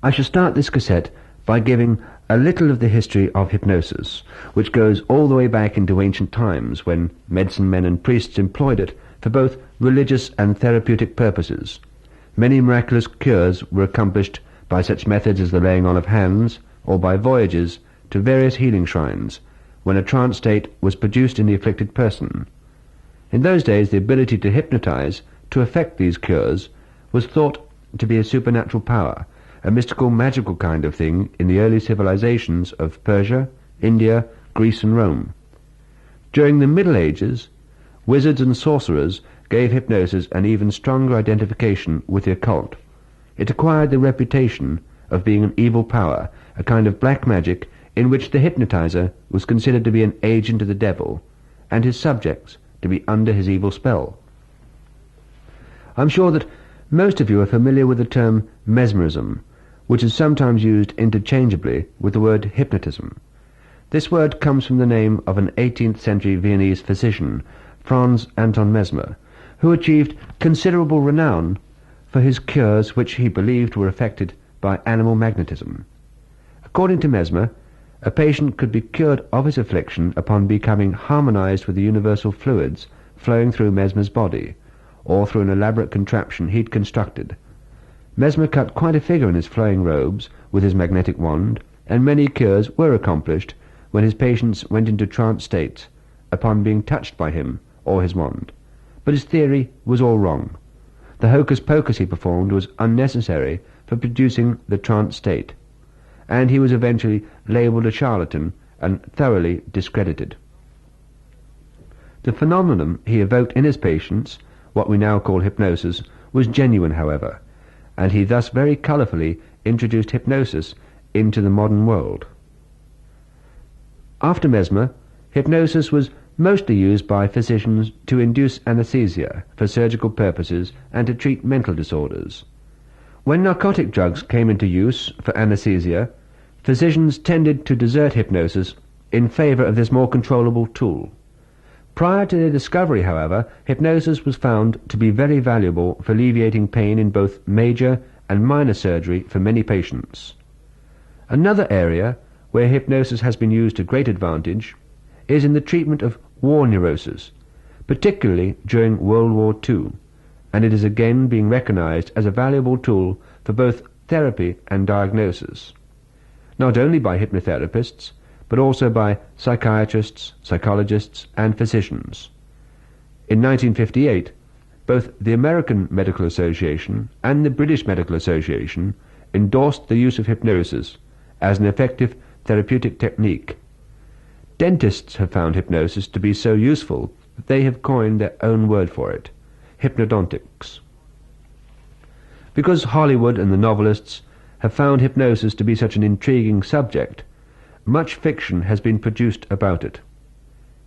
I shall start this cassette by giving a little of the history of hypnosis, which goes all the way back into ancient times when medicine men and priests employed it for both religious and therapeutic purposes. Many miraculous cures were accomplished by such methods as the laying on of hands, or by voyages to various healing shrines, when a trance state was produced in the afflicted person. In those days, the ability to hypnotize, to effect these cures, was thought to be a supernatural power, a mystical, magical kind of thing in the early civilizations of Persia, India, Greece and Rome. During the Middle Ages, wizards and sorcerers gave hypnosis an even stronger identification with the occult. It acquired the reputation of being an evil power, a kind of black magic in which the hypnotizer was considered to be an agent of the devil, and his subjects to be under his evil spell. I'm sure that most of you are familiar with the term mesmerism, which is sometimes used interchangeably with the word hypnotism. This word comes from the name of an 18th century Viennese physician, Franz Anton Mesmer, who achieved considerable renown for his cures which he believed were effected by animal magnetism. According to Mesmer, a patient could be cured of his affliction upon becoming harmonized with the universal fluids flowing through Mesmer's body, or through an elaborate contraption he'd constructed. Mesmer cut quite a figure in his flowing robes with his magnetic wand, and many cures were accomplished when his patients went into trance states upon being touched by him or his wand. But his theory was all wrong. The hocus-pocus he performed was unnecessary for producing the trance state, and he was eventually labelled a charlatan and thoroughly discredited. The phenomenon he evoked in his patients, what we now call hypnosis, was genuine, however, and he thus very colourfully introduced hypnosis into the modern world. After Mesmer, hypnosis was mostly used by physicians to induce anesthesia for surgical purposes and to treat mental disorders. When narcotic drugs came into use for anesthesia, physicians tended to desert hypnosis in favour of this more controllable tool. Prior to their discovery, however, hypnosis was found to be very valuable for alleviating pain in both major and minor surgery for many patients. Another area where hypnosis has been used to great advantage is in the treatment of war neurosis, particularly during World War II, and it is again being recognized as a valuable tool for both therapy and diagnosis, not only by hypnotherapists, but also by psychiatrists, psychologists, and physicians. In 1958, both the American Medical Association and the British Medical Association endorsed the use of hypnosis as an effective therapeutic technique. Dentists have found hypnosis to be so useful that they have coined their own word for it, hypnodontics. Because Hollywood and the novelists have found hypnosis to be such an intriguing subject, much fiction has been produced about it.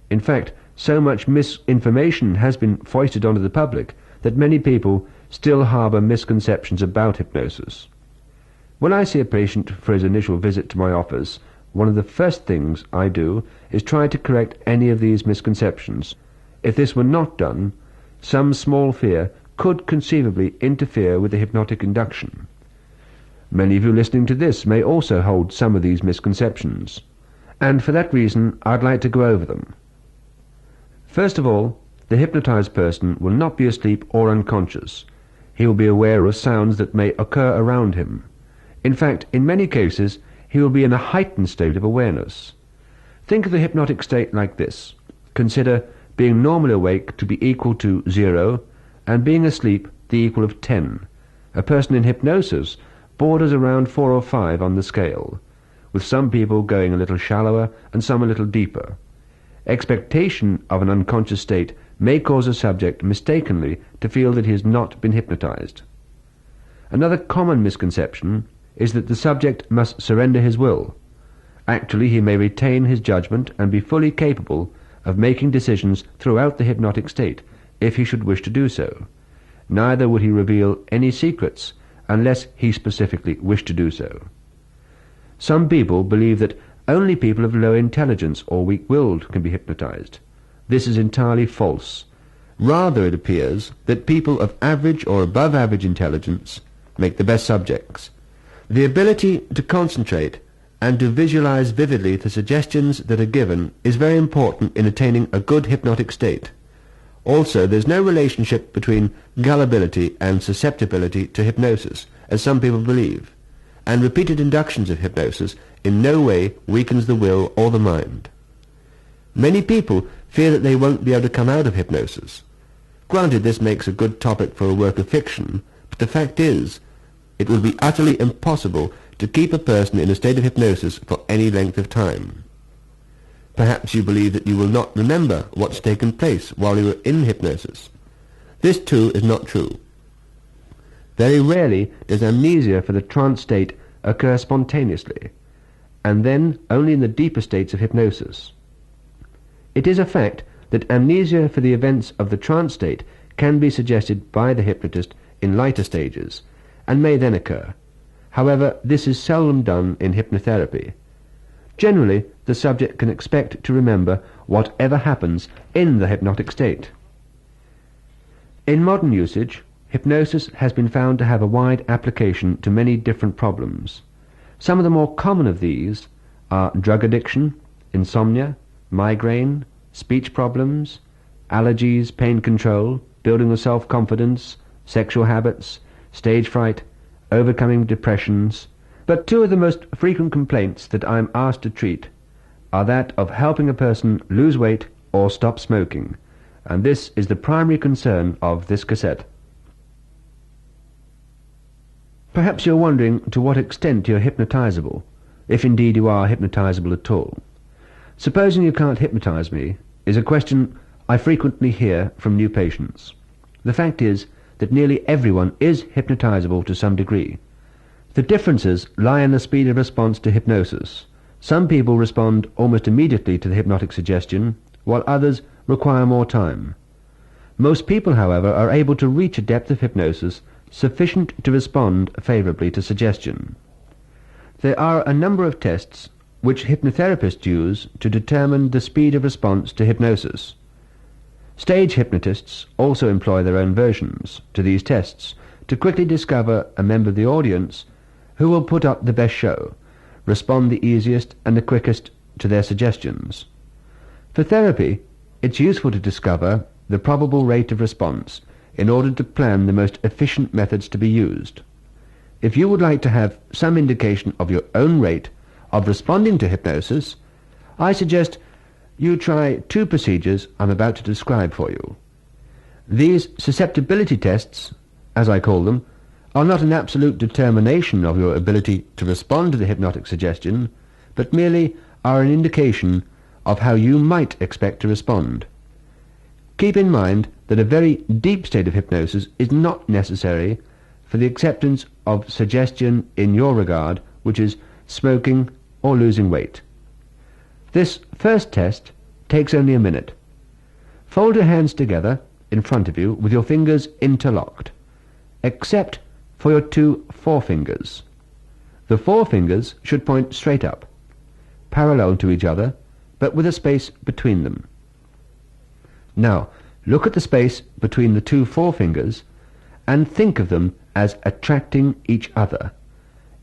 In fact, so much misinformation has been foisted onto the public that many people still harbour misconceptions about hypnosis. When I see a patient for his initial visit to my office, one of the first things I do is try to correct any of these misconceptions. If this were not done, some small fear could conceivably interfere with the hypnotic induction. Many of you listening to this may also hold some of these misconceptions, and for that reason I'd like to go over them. First of all, the hypnotized person will not be asleep or unconscious. He will be aware of sounds that may occur around him. In fact, in many cases, he will be in a heightened state of awareness. Think of the hypnotic state like this. Consider being normally awake to be equal to 0 and being asleep the equal of 10. A person in hypnosis borders around 4 or 5 on the scale, with some people going a little shallower and some a little deeper. Expectation of an unconscious state may cause a subject mistakenly to feel that he has not been hypnotized. Another common misconception is that the subject must surrender his will. Actually, he may retain his judgment and be fully capable of making decisions throughout the hypnotic state, if he should wish to do so. Neither would he reveal any secrets unless he specifically wished to do so. Some people believe that only people of low intelligence or weak-willed can be hypnotized. This is entirely false. Rather, it appears that people of average or above average intelligence make the best subjects. The ability to concentrate and to visualize vividly the suggestions that are given is very important in attaining a good hypnotic state. Also, there's no relationship between gullibility and susceptibility to hypnosis, as some people believe, and repeated inductions of hypnosis in no way weakens the will or the mind. Many people fear that they won't be able to come out of hypnosis. Granted, this makes a good topic for a work of fiction, but the fact is, it would be utterly impossible to keep a person in a state of hypnosis for any length of time. Perhaps you believe that you will not remember what's taken place while you were in hypnosis. This too is not true. Very rarely does amnesia for the trance state occur spontaneously, and then only in the deeper states of hypnosis. It is a fact that amnesia for the events of the trance state can be suggested by the hypnotist in lighter stages, and may then occur. However, this is seldom done in hypnotherapy. Generally, the subject can expect to remember whatever happens in the hypnotic state. In modern usage, hypnosis has been found to have a wide application to many different problems. Some of the more common of these are drug addiction, insomnia, migraine, speech problems, allergies, pain control, building of self-confidence, sexual habits, stage fright, overcoming depressions. But two of the most frequent complaints that I am asked to treat are that of helping a person lose weight or stop smoking, and this is the primary concern of this cassette. Perhaps you're wondering to what extent you're hypnotizable, if indeed you are hypnotizable at all. Supposing you can't hypnotize me is a question I frequently hear from new patients. The fact is that nearly everyone is hypnotizable to some degree. The differences lie in the speed of response to hypnosis. Some people respond almost immediately to the hypnotic suggestion, while others require more time. Most people, however, are able to reach a depth of hypnosis sufficient to respond favorably to suggestion. There are a number of tests which hypnotherapists use to determine the speed of response to hypnosis. Stage hypnotists also employ their own versions to these tests to quickly discover a member of the audience who will put up the best show, respond the easiest and the quickest to their suggestions. For therapy, it's useful to discover the probable rate of response in order to plan the most efficient methods to be used. If you would like to have some indication of your own rate of responding to hypnosis, I suggest you try two procedures I'm about to describe for you. These susceptibility tests, as I call them, are not an absolute determination of your ability to respond to the hypnotic suggestion, but merely are an indication of how you might expect to respond. Keep in mind that a very deep state of hypnosis is not necessary for the acceptance of suggestion in your regard, which is smoking or losing weight. This first test takes only a minute. Fold your hands together in front of you with your fingers interlocked, except for your two forefingers. The forefingers should point straight up, parallel to each other, but with a space between them. Now, look at the space between the two forefingers and think of them as attracting each other,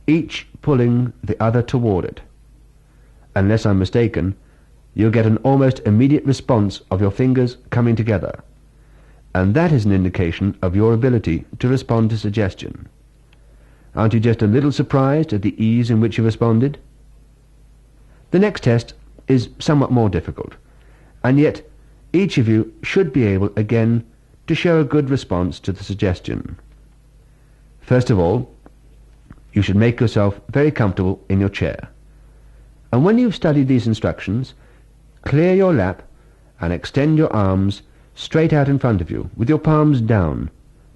each pulling the other toward it. Unless I'm mistaken, you'll get an almost immediate response of your fingers coming together, and that is an indication of your ability to respond to suggestion. Aren't you just a little surprised at the ease in which you responded? The next test is somewhat more difficult, and yet each of you should be able again to show a good response to the suggestion. First of all, you should make yourself very comfortable in your chair. And when you've studied these instructions, clear your lap and extend your arms straight out in front of you, with your palms down,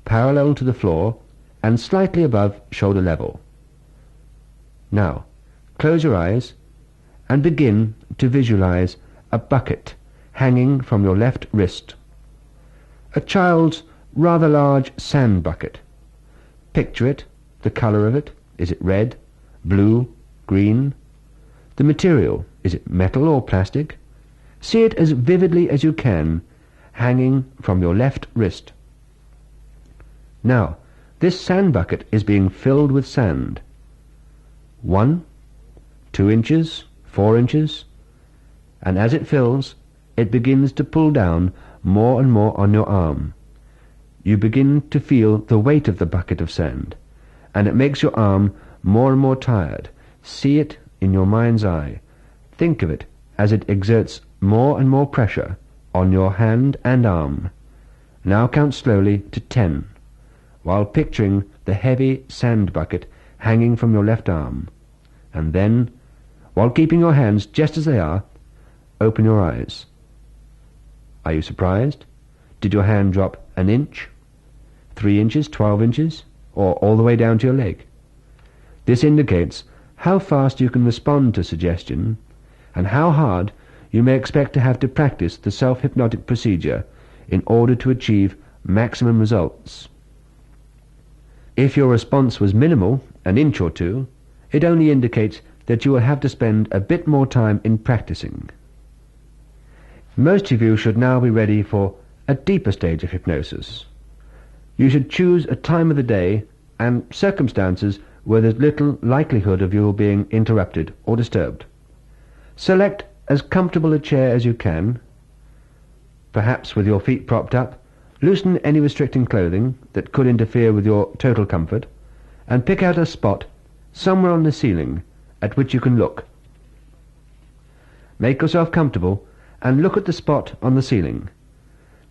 parallel to the floor and slightly above shoulder level. Now, close your eyes and begin to visualize a bucket hanging from your left wrist. A child's rather large sand bucket. Picture it, the color of it. Is it red, blue, green? The material, is it metal or plastic? See it as vividly as you can, hanging from your left wrist. Now, this sand bucket is being filled with sand. 1, 2 inches, 4 inches, and as it fills, it begins to pull down more and more on your arm. You begin to feel the weight of the bucket of sand, and it makes your arm more and more tired. See it in your mind's eye. Think of it as it exerts more and more pressure on your hand and arm. Now count slowly to 10, while picturing the heavy sand bucket hanging from your left arm. And then, while keeping your hands just as they are, open your eyes. Are you surprised? Did your hand drop an inch, 3 inches, 12 inches, or all the way down to your leg? This indicates how fast you can respond to suggestion and how hard you may expect to have to practice the self-hypnotic procedure in order to achieve maximum results. If your response was minimal, an inch or two, it only indicates that you will have to spend a bit more time in practicing. Most of you should now be ready for a deeper stage of hypnosis. You should choose a time of the day and circumstances where there's little likelihood of you being interrupted or disturbed. Select as comfortable a chair as you can, perhaps with your feet propped up. Loosen any restricting clothing that could interfere with your total comfort, and pick out a spot somewhere on the ceiling at which you can look. Make yourself comfortable and look at the spot on the ceiling.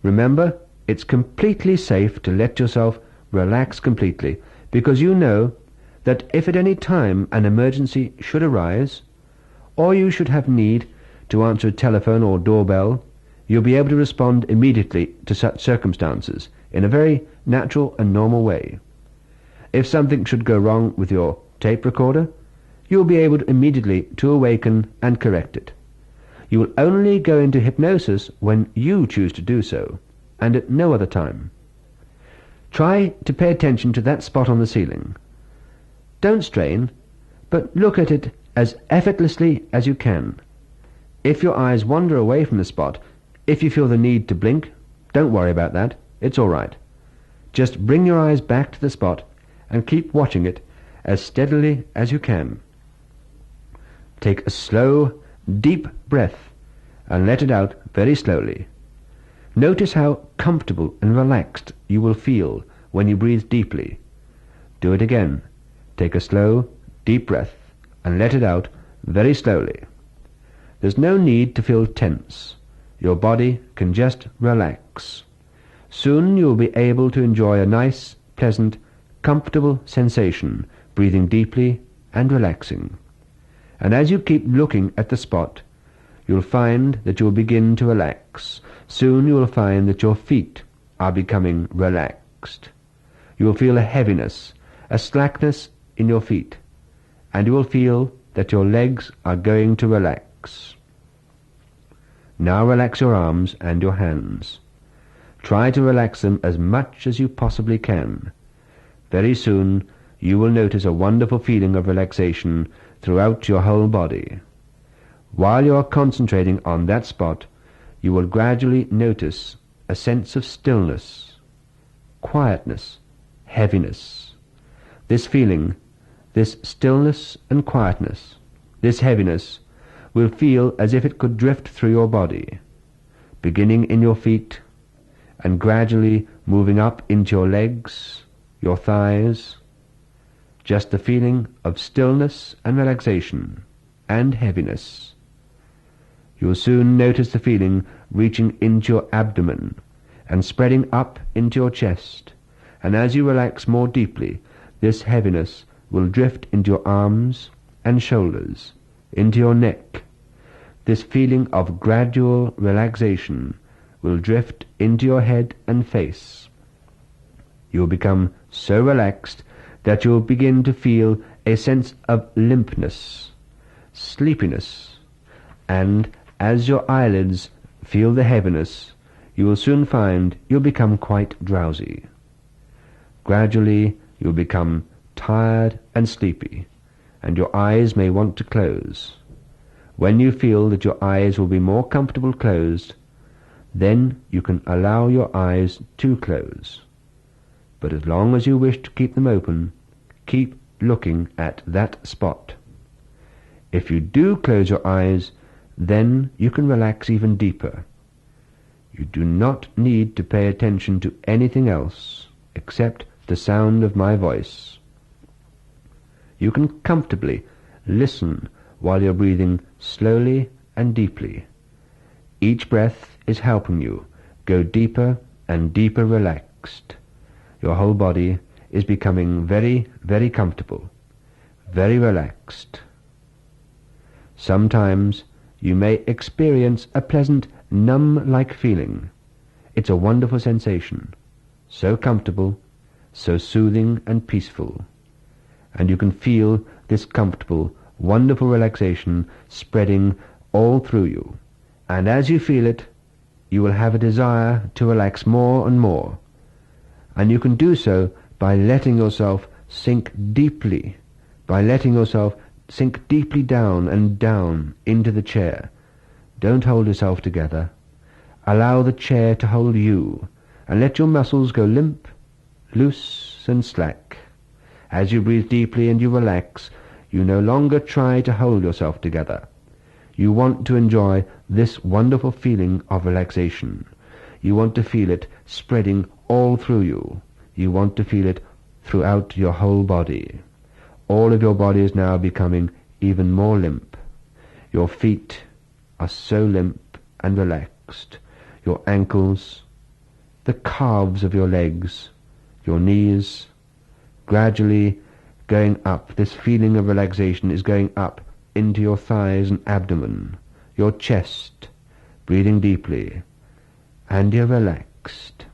Remember, it's completely safe to let yourself relax completely, because you know that if at any time an emergency should arise, or you should have need to answer a telephone or doorbell, you'll be able to respond immediately to such circumstances in a very natural and normal way. If something should go wrong with your tape recorder, you'll be able immediately to awaken and correct it. You will only go into hypnosis when you choose to do so, and at no other time. Try to pay attention to that spot on the ceiling. Don't strain, but look at it as effortlessly as you can. If your eyes wander away from the spot, if you feel the need to blink, don't worry about that. It's all right. Just bring your eyes back to the spot and keep watching it as steadily as you can. Take a slow, deep breath and let it out very slowly. Notice how comfortable and relaxed you will feel when you breathe deeply. Do it again. Take a slow, deep breath and let it out very slowly. There's no need to feel tense. Your body can just relax. Soon you will be able to enjoy a nice, pleasant, comfortable sensation, breathing deeply and relaxing. And as you keep looking at the spot, you'll find that you'll begin to relax. Soon you will find that your feet are becoming relaxed. You will feel a heaviness, a slackness in your feet, and you will feel that your legs are going to relax. Now relax your arms and your hands. Try to relax them as much as you possibly can. Very soon you will notice a wonderful feeling of relaxation throughout your whole body. While you are concentrating on that spot, you will gradually notice a sense of stillness, quietness, heaviness. This feeling, this stillness and quietness, this heaviness, will feel as if it could drift through your body, beginning in your feet and gradually moving up into your legs, your thighs. Just the feeling of stillness and relaxation and heaviness. You will soon notice the feeling reaching into your abdomen and spreading up into your chest, and as you relax more deeply, this heaviness will drift into your arms and shoulders, into your neck. This feeling of gradual relaxation will drift into your head and face. You will become so relaxed that you will begin to feel a sense of limpness, sleepiness, and as your eyelids feel the heaviness, you will soon find you'll become quite drowsy. Gradually you'll become tired and sleepy, and your eyes may want to close. When you feel that your eyes will be more comfortable closed, then you can allow your eyes to close. But as long as you wish to keep them open, keep looking at that spot. If you do close your eyes, then you can relax even deeper. You do not need to pay attention to anything else except the sound of my voice. You can comfortably listen while you're breathing slowly and deeply. Each breath is helping you go deeper and deeper relaxed. Your whole body is becoming very, very comfortable, very relaxed. Sometimes you may experience a pleasant numb-like feeling. It's a wonderful sensation, so comfortable, so soothing and peaceful. And you can feel this comfortable, wonderful relaxation spreading all through you. And as you feel it, you will have a desire to relax more and more. And you can do so by letting yourself sink deeply, down and down into the chair. Don't hold yourself together. Allow the chair to hold you, and let your muscles go limp, loose and slack. As you breathe deeply and you relax, you no longer try to hold yourself together. You want to enjoy this wonderful feeling of relaxation. You want to feel it spreading all through you. You want to feel it throughout your whole body. All of your body is now becoming even more limp. Your feet are so limp and relaxed. Your ankles, the calves of your legs, your knees, gradually going up. This feeling of relaxation is going up into your thighs and abdomen, your chest, breathing deeply, and you're relaxed.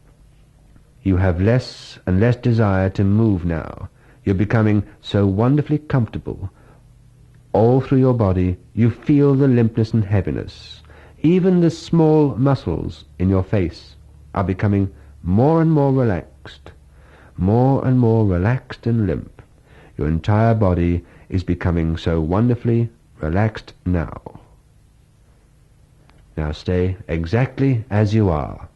You have less and less desire to move now. You're becoming so wonderfully comfortable. All through your body you feel the limpness and heaviness. Even the small muscles in your face are becoming more and more relaxed and limp. Your entire body is becoming so wonderfully relaxed now. Now stay exactly as you are.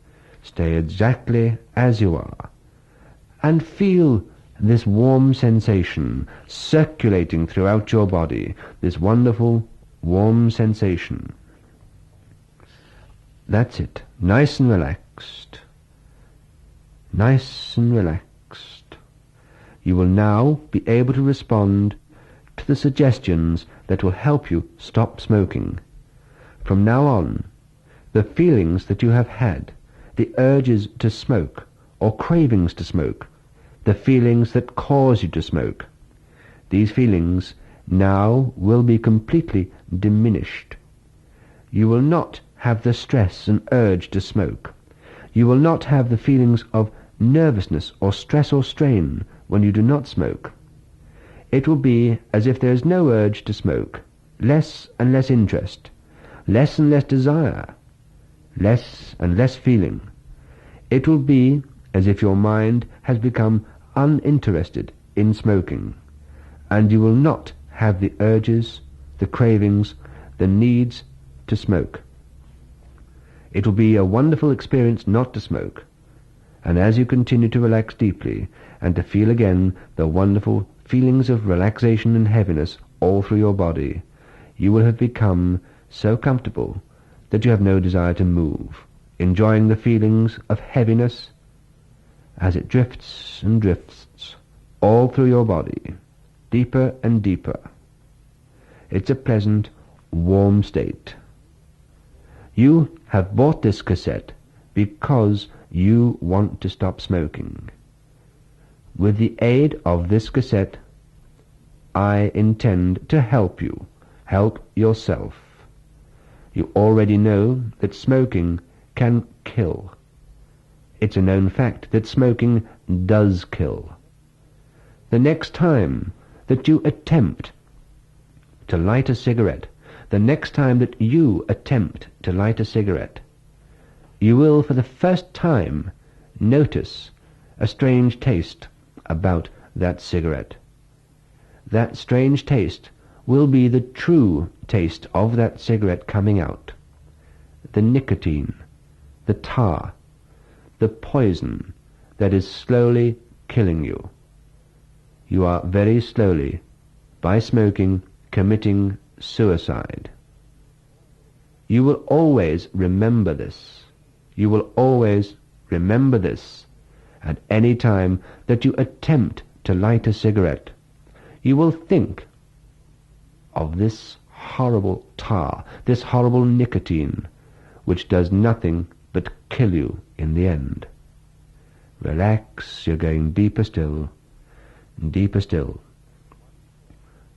Stay exactly as you are. And feel this warm sensation circulating throughout your body, this wonderful warm sensation. That's it. Nice and relaxed. Nice and relaxed. You will now be able to respond to the suggestions that will help you stop smoking. From now on, the feelings that you have had, the urges to smoke or cravings to smoke, the feelings that cause you to smoke, these feelings now will be completely diminished. You will not have the stress and urge to smoke. You will not have the feelings of nervousness or stress or strain when you do not smoke. It will be as if there is no urge to smoke, less and less interest, less and less desire, less and less feeling. It will be as if your mind has become uninterested in smoking, and you will not have the urges, the cravings, the needs to smoke. It will be a wonderful experience not to smoke, and as you continue to relax deeply and to feel again the wonderful feelings of relaxation and heaviness all through your body, you will have become so comfortable that you have no desire to move, enjoying the feelings of heaviness as it drifts and drifts all through your body, deeper and deeper. It's a pleasant, warm state. You have bought this cassette because you want to stop smoking. With the aid of this cassette, I intend to help you, help yourself. You already know that smoking can kill. It's a known fact that smoking does kill. The next time that you attempt to light a cigarette, you will for the first time notice a strange taste about that cigarette. That strange taste will be the true taste of that cigarette coming out. The nicotine, the tar, the poison that is slowly killing you. You are very slowly, by smoking, committing suicide. You will always remember this. You will always remember this at any time that you attempt to light a cigarette. You will think of this horrible tar, this horrible nicotine, which does nothing but kill you in the end. Relax, you're going deeper still, deeper still.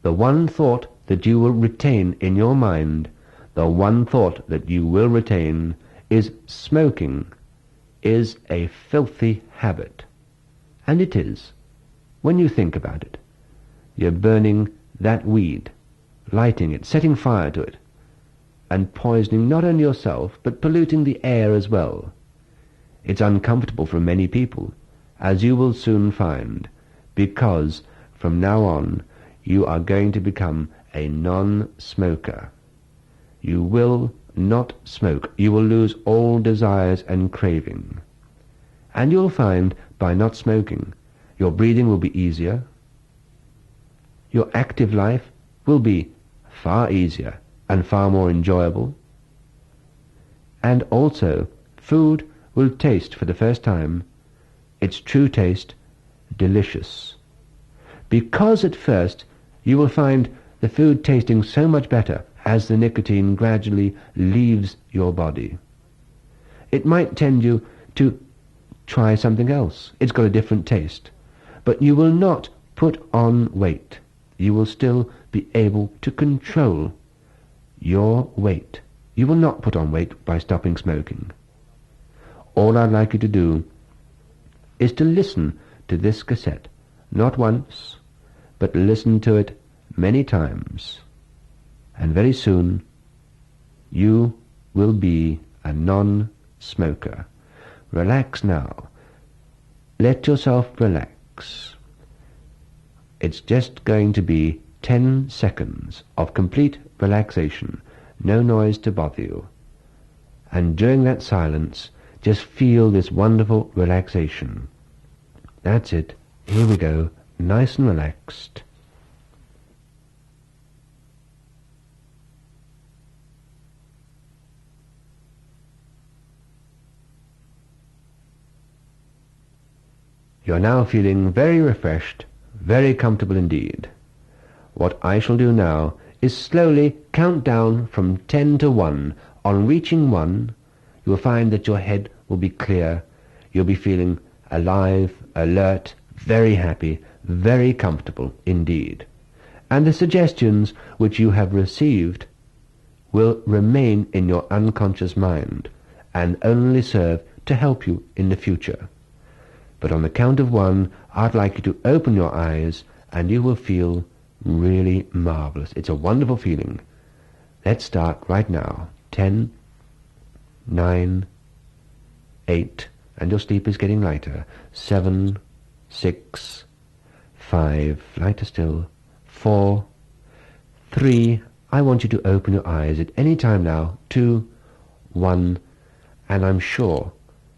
The one thought that you will retain in your mind, the one thought that you will retain is smoking is a filthy habit. And it is, when you think about it. You're burning that weed, lighting it, setting fire to it, and poisoning not only yourself, but polluting the air as well. It's uncomfortable for many people, as you will soon find, because from now on you are going to become a non-smoker. You will not smoke. You will lose all desires and craving. And you'll find, by not smoking, your breathing will be easier, your active life will be far easier and far more enjoyable, and also food will taste for the first time its true taste, delicious. Because at first you will find the food tasting so much better as the nicotine gradually leaves your body. It might tempt you to try something else. It's got a different taste. But you will not put on weight. You will still be able to control your weight. You will not put on weight by stopping smoking. All I'd like you to do is to listen to this cassette, not once, but listen to it many times. And very soon you will be a non-smoker. Relax now. Let yourself relax. It's just going to be 10 seconds of complete relaxation, no noise to bother you. And during that silence, just feel this wonderful relaxation. That's it. Here we go. Nice and relaxed. You are now feeling very refreshed, very comfortable indeed. What I shall do now is slowly count down from 10 to 1. On reaching 1, you will find that your head will be clear. You'll be feeling alive, alert, very happy, very comfortable indeed. And the suggestions which you have received will remain in your unconscious mind and only serve to help you in the future. But on the count of 1, I'd like you to open your eyes and you will feel really marvelous. It's a wonderful feeling. Let's start right now. 10, 9, 8, and your sleep is getting lighter. 7, 6, 5, lighter still. 4, 3, I want you to open your eyes at any time now. 2, 1, and I'm sure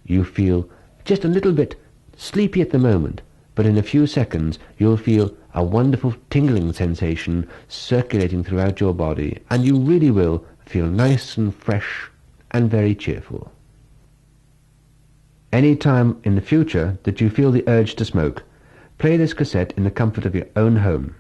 you feel just a little bit sleepy at the moment, but in a few seconds you'll feel a wonderful tingling sensation circulating throughout your body, and you really will feel nice and fresh and very cheerful. Any time in the future that you feel the urge to smoke, play this cassette in the comfort of your own home.